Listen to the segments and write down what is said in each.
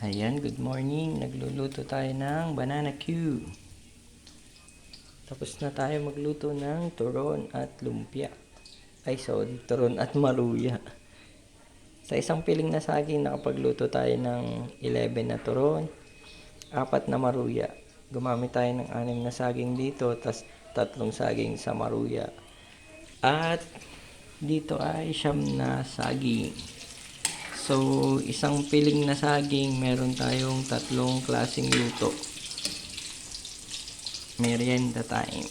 Ayan, good morning. Nagluluto tayo ng banana Q. Tapos na tayo magluto ng turon at lumpia. Ay, sorry, turon at maruya. Sa isang piling na saging, nakapagluto tayo ng 11 na turon, 4 na maruya. Gumamit tayo ng 6 na saging dito, tas 3 saging sa maruya. At dito ay 9 na saging. So, isang piling na saging, meron tayong 3 klaseng luto. Merienda time.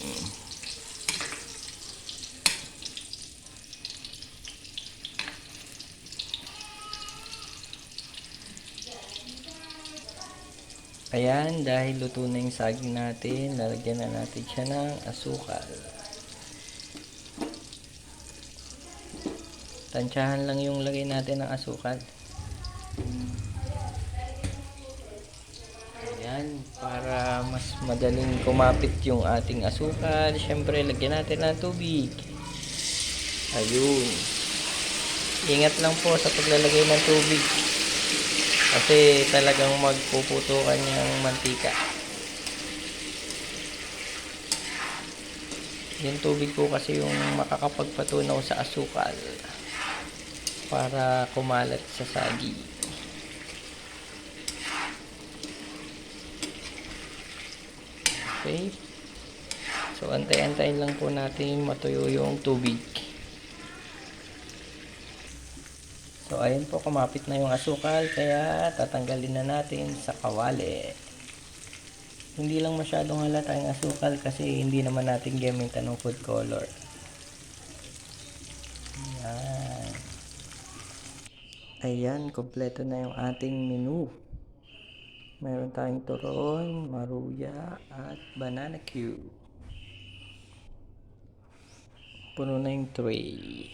Ayan, dahil luto na yung saging natin, lalagyan na natin siya ng asukal. Tansyahan lang yung lagay natin ng asukal. Ayan, para mas madaling kumapit yung ating asukal, syempre lagyan natin ng tubig. Ayun. Ingat lang po sa paglalagay ng tubig. Kasi talagang magpuputukan yung mantika. Yung tubig po kasi yung makakapagpatunaw sa asukal para kumalat sa saging. Okay. So, antay-antayin lang po natin matuyo yung tubig. So, ayun po, kumapit na yung asukal, kaya tatanggalin na natin sa kawali. Hindi lang masyadong halata yung asukal kasi hindi naman natin gamitan ng food color. Ayan. Ayan, kompleto na yung ating menu. Meron tayong turon, maruya, at banana Q. Puno na yung tray.